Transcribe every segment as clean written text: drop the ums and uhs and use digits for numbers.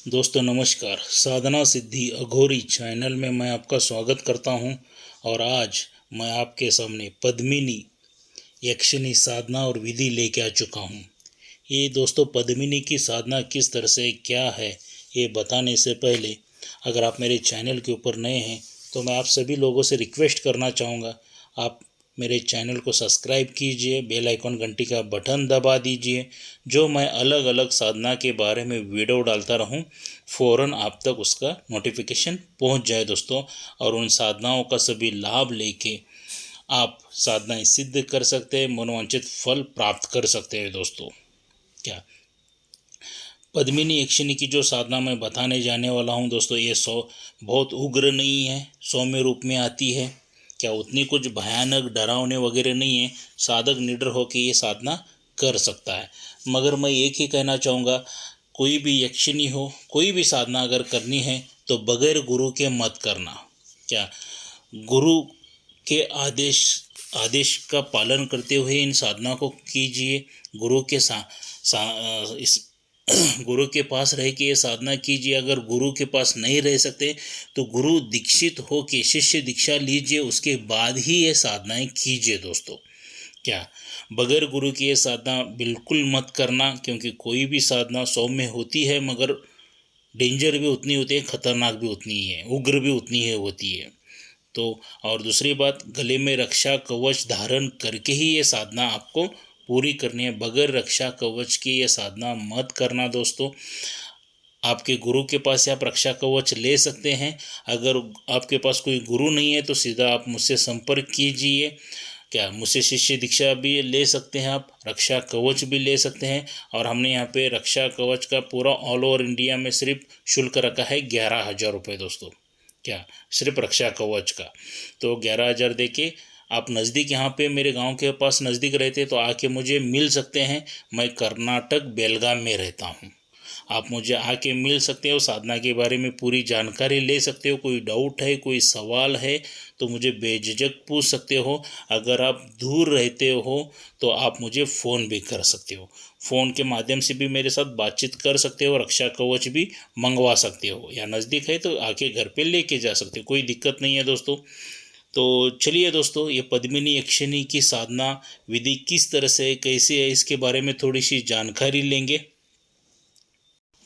दोस्तों नमस्कार। साधना सिद्धि अघोरी चैनल में मैं आपका स्वागत करता हूं और आज मैं आपके सामने पद्मिनी यक्षिणी साधना और विधि लेके आ चुका हूं। ये दोस्तों पद्मिनी की साधना किस तरह से क्या है ये बताने से पहले अगर आप मेरे चैनल के ऊपर नए हैं तो मैं आप सभी लोगों से रिक्वेस्ट करना चाहूँगा, आप मेरे चैनल को सब्सक्राइब कीजिए, बेल आइकॉन घंटी का बटन दबा दीजिए। जो मैं अलग अलग साधना के बारे में वीडियो डालता रहूं फ़ौरन आप तक उसका नोटिफिकेशन पहुंच जाए दोस्तों, और उन साधनाओं का सभी लाभ लेके आप साधनाएं सिद्ध कर सकते हैं, मनोवांछित फल प्राप्त कर सकते हैं दोस्तों। क्या पद्मिनी यक्षिणी की जो साधना मैं बताने जाने वाला हूं दोस्तों, ये बहुत उग्र नहीं है, सौम्य रूप में आती है। क्या उतनी कुछ भयानक डरावने वगैरह नहीं है, साधक निडर होकर ये साधना कर सकता है। मगर मैं एक ही कहना चाहूँगा, कोई भी यक्षिणी हो, कोई भी साधना अगर करनी है तो बगैर गुरु के मत करना। क्या गुरु के आदेश का पालन करते हुए इन साधना को कीजिए। गुरु के इस गुरु के पास रह के ये साधना कीजिए। अगर गुरु के पास नहीं रह सकते तो गुरु दीक्षित हो के शिष्य दीक्षा लीजिए, उसके बाद ही ये साधनाएं कीजिए दोस्तों। क्या बगैर गुरु की ये साधना बिल्कुल मत करना, क्योंकि कोई भी साधना सौम्य होती है मगर डेंजर भी उतनी होती है, खतरनाक भी उतनी ही है, उग्र भी उतनी ही होती है। तो और दूसरी बात, गले में रक्षा कवच धारण करके ही ये साधना आपको पूरी करनी है। बगैर रक्षा कवच की ये साधना मत करना दोस्तों। आपके गुरु के पास से आप रक्षा कवच ले सकते हैं। अगर आपके पास कोई गुरु नहीं है तो सीधा आप मुझसे संपर्क कीजिए। क्या मुझसे शिष्य दीक्षा भी ले सकते हैं, आप रक्षा कवच भी ले सकते हैं। और हमने यहाँ पे रक्षा कवच का पूरा ऑल ओवर इंडिया में सिर्फ शुल्क रखा है 11,000 रुपये दोस्तों। क्या सिर्फ रक्षा कवच का तो 11,000 दे के आप नज़दीक, यहाँ पे मेरे गांव के पास नज़दीक रहते तो आके मुझे मिल सकते हैं। मैं कर्नाटक बेलगाम में रहता हूँ, आप मुझे आके मिल सकते हो, साधना के बारे में पूरी जानकारी ले सकते हो। कोई डाउट है, कोई सवाल है तो मुझे बेझिझक पूछ सकते हो। अगर आप दूर रहते हो तो आप मुझे फ़ोन भी कर सकते हो, फ़ोन के माध्यम से भी मेरे साथ बातचीत कर सकते हो, रक्षा कवच भी मंगवा सकते हो, या नज़दीक है तो आके घर पे लेके जा सकते हो, कोई दिक्कत नहीं है दोस्तों। तो चलिए दोस्तों, ये पद्मिनी यक्षिणी की साधना विधि किस तरह से कैसे है इसके बारे में थोड़ी सी जानकारी लेंगे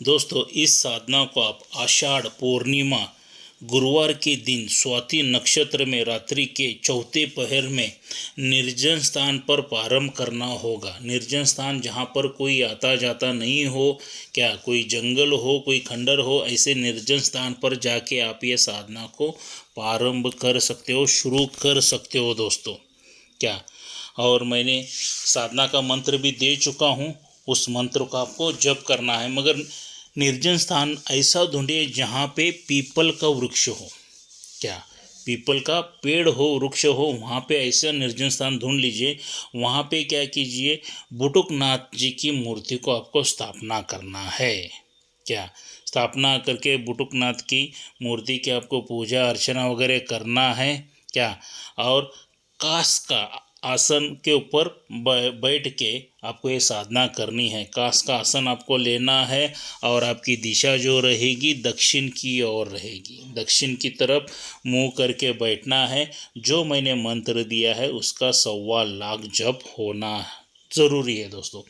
दोस्तों। इस साधना को आप आषाढ़ पूर्णिमा गुरुवार के दिन स्वाति नक्षत्र में रात्रि के चौथे पहर में निर्जन स्थान पर प्रारंभ करना होगा। निर्जन स्थान जहाँ पर कोई आता जाता नहीं हो, क्या कोई जंगल हो, कोई खंडर हो, ऐसे निर्जन स्थान पर जाके आप ये साधना को प्रारंभ कर सकते हो, शुरू कर सकते हो दोस्तों। क्या और मैंने साधना का मंत्र भी दे चुका हूँ, उस मंत्र को आपको जप करना है। मगर निर्जन स्थान ऐसा ढूंढिए जहाँ पे पीपल का वृक्ष हो, क्या पीपल का पेड़ हो, वृक्ष हो, वहाँ पे ऐसा निर्जन स्थान ढूंढ लीजिए। वहाँ पे क्या कीजिए, बुटुकनाथ जी की मूर्ति को आपको स्थापना करना है। क्या स्थापना करके बुटुकनाथ की मूर्ति की आपको पूजा अर्चना वगैरह करना है। क्या और कास का आसन के ऊपर बैठ के आपको ये साधना करनी है। कास का आसन आपको लेना है और आपकी दिशा जो रहेगी दक्षिण की ओर रहेगी, दक्षिण की तरफ मुंह करके बैठना है। जो मैंने मंत्र दिया है उसका 1.25 लाख जप होना ज़रूरी है दोस्तों।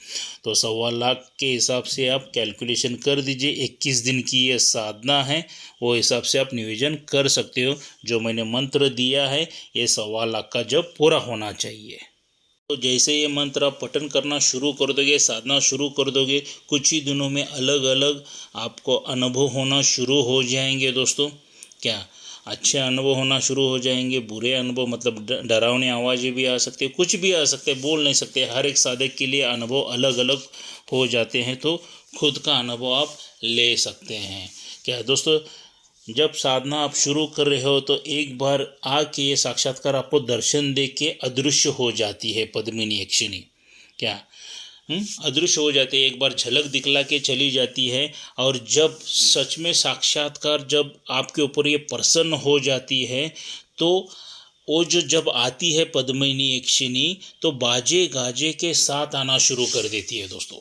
तो 1.25 लाख के हिसाब से आप कैलकुलेशन कर दीजिए। 21 दिन की ये साधना है, वो हिसाब से आप निवेदन कर सकते हो। जो मैंने मंत्र दिया है ये 1.25 लाख का जप पूरा होना चाहिए। तो जैसे ये मंत्र आप पठन करना शुरू कर दोगे, साधना शुरू कर दोगे, कुछ ही दिनों में अलग अलग आपको अनुभव होना शुरू हो जाएंगे दोस्तों। क्या अच्छे अनुभव होना शुरू हो जाएंगे, बुरे अनुभव मतलब डरावनी आवाज़ें भी आ सकती है, कुछ भी आ सकते, बोल नहीं सकते। हर एक साधक के लिए अनुभव अलग अलग हो जाते हैं, तो खुद का अनुभव आप ले सकते हैं। क्या दोस्तों, जब साधना आप शुरू कर रहे हो तो एक बार आके ये साक्षात्कार आपको दर्शन दे के अदृश्य हो जाती है पद्मिनी यक्षिणी। क्या अदृश्य हो जाते हैं, एक बार झलक दिखला के चली जाती है। और जब सच में साक्षात्कार जब आपके ऊपर ये प्रसन्न हो जाती है तो वो जो जब आती है पद्मिनी यक्षिणी तो बाजे गाजे के साथ आना शुरू कर देती है दोस्तों।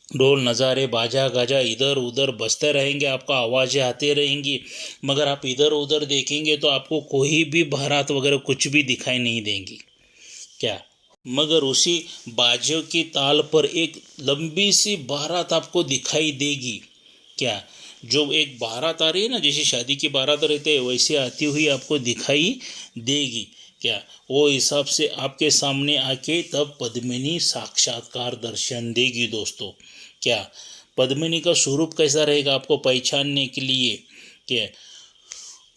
ढोल नज़ारे बाजा गाजा इधर उधर बजते रहेंगे, आपका आवाज़ें आती रहेंगी, मगर आप इधर उधर देखेंगे तो आपको कोई भी बारात वगैरह कुछ भी दिखाई नहीं देंगी क्या। मगर उसी बाजों की ताल पर एक लंबी सी बारात आपको दिखाई देगी क्या। जो एक बारात आ रही है ना, जैसे शादी की बारात रहते हैं वैसे आती हुई आपको दिखाई देगी क्या। वो हिसाब से आपके सामने आके तब पद्मिनी साक्षात्कार दर्शन देगी दोस्तों क्या। पद्मिनी का स्वरूप कैसा रहेगा आपको पहचानने के लिए क्या,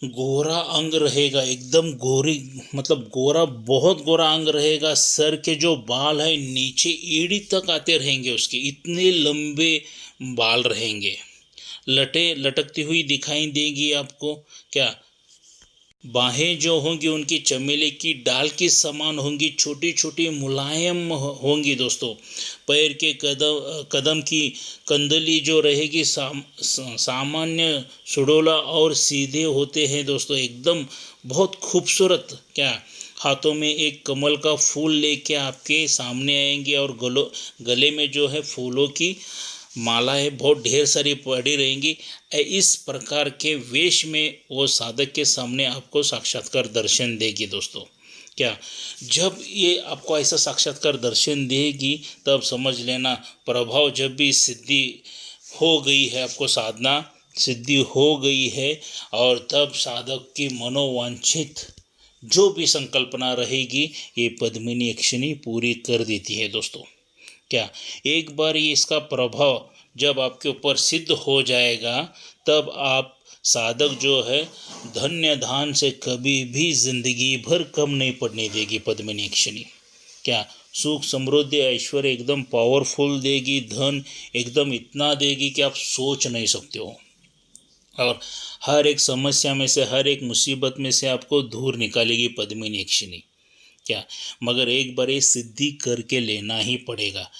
गोरा अंग रहेगा, एकदम गोरी, मतलब गोरा, बहुत गोरा अंग रहेगा। सर के जो बाल है नीचे एड़ी तक आते रहेंगे, उसके इतने लंबे बाल रहेंगे। लटें लटकती हुई दिखाई देंगी आपको क्या। बाहें जो होंगी उनकी चमेली की डाल के समान होंगी, छोटी छोटी मुलायम होंगी दोस्तों। पैर के कदम की कंदली जो रहेगी सामान्य सुडोला और सीधे होते हैं दोस्तों, एकदम बहुत खूबसूरत क्या। हाथों में एक कमल का फूल लेके आपके सामने आएंगे और गले में जो है फूलों की मालाएं बहुत ढेर सारी पड़ी रहेंगी। इस प्रकार के वेश में वो साधक के सामने आपको साक्षात्कार दर्शन देगी दोस्तों क्या। जब ये आपको ऐसा साक्षात्कार दर्शन देगी तब समझ लेना प्रभाव जब भी सिद्धि हो गई है, आपको साधना सिद्धि हो गई है, और तब साधक की मनोवांछित जो भी संकल्पना रहेगी ये पद्मिनी यक्षिणी पूरी कर देती है दोस्तों क्या। एक बार ये इसका प्रभाव जब आपके ऊपर सिद्ध हो जाएगा तब आप साधक जो है धन्य धान से कभी भी जिंदगी भर कम नहीं पड़ने देगी पद्मिनी यक्षिणी क्या। सुख समृद्धि ऐश्वर्य एकदम पावरफुल देगी, धन एकदम इतना देगी कि आप सोच नहीं सकते हो, और हर एक समस्या में से, हर एक मुसीबत में से आपको दूर निकालेगी पद्मिनी यक्षिणी क्या। मगर एक बार ये सिद्धि करके लेना ही पड़ेगा।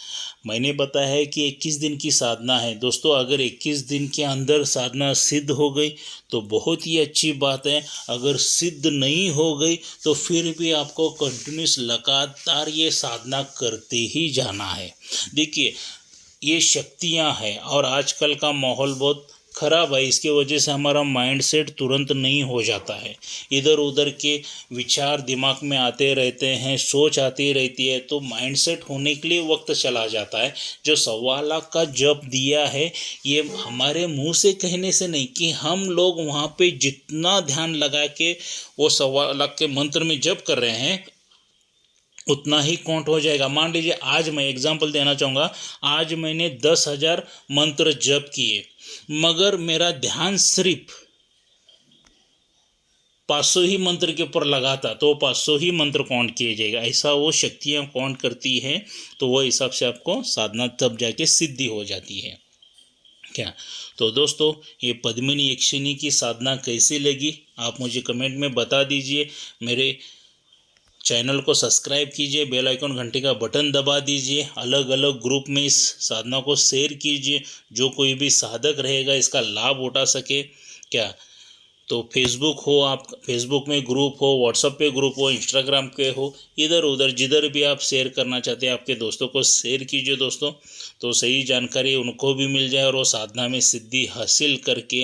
मैंने बताया है कि 21 दिन की साधना है दोस्तों, अगर 21 दिन के अंदर साधना सिद्ध हो गई तो बहुत ही अच्छी बात है। अगर सिद्ध नहीं हो गई तो फिर भी आपको कंटिन्यूस लगातार ये साधना करते ही जाना है। देखिए ये शक्तियाँ हैं, और आजकल का माहौल बहुत खराब है, इसके वजह से हमारा माइंड सेट तुरंत नहीं हो जाता है, इधर उधर के विचार दिमाग में आते रहते हैं, सोच आती रहती है, तो माइंड सेट होने के लिए वक्त चला जाता है। जो 1.25 लाख का जप दिया है ये हमारे मुंह से कहने से नहीं, कि हम लोग वहाँ पे जितना ध्यान लगा के वो 1.25 लाख के मंत्र में जप कर रहे हैं उतना ही काउंट हो जाएगा। मान लीजिए आज मैं एग्जांपल देना चाहूँगा, आज मैंने 10,000 मंत्र जप किए, मगर मेरा ध्यान सिर्फ 500 ही मंत्र के ऊपर लगा था तो 500 ही मंत्र काउंट किए जाएगा। ऐसा वो शक्तियाँ काउंट करती हैं, तो वो हिसाब से आपको साधना तब जाके सिद्धि हो जाती है क्या। तो दोस्तों ये पद्मिनी यक्षिणी की साधना कैसी लगी आप मुझे कमेंट में बता दीजिए। मेरे चैनल को सब्सक्राइब कीजिए, बेल आइकन घंटे का बटन दबा दीजिए, अलग अलग ग्रुप में इस साधना को शेयर कीजिए, जो कोई भी साधक रहेगा इसका लाभ उठा सके क्या। तो फेसबुक हो, आप फेसबुक में ग्रुप हो, व्हाट्सएप पे ग्रुप हो, इंस्टाग्राम पे हो, इधर उधर जिधर भी आप शेयर करना चाहते हैं आपके दोस्तों को शेयर कीजिए दोस्तों, तो सही जानकारी उनको भी मिल जाए और वो साधना में सिद्धि हासिल करके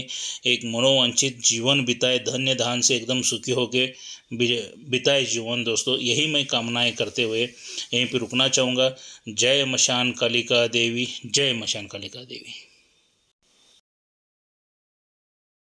एक मनोवांछित जीवन बिताए, धन्य धान से एकदम सुखी होके बिताए जीवन दोस्तों। यही मैं कामनाएं करते हुए यहीं पर रुकना चाहूँगा। जय मशान कालिका देवी, जय मशान कालिका देवी।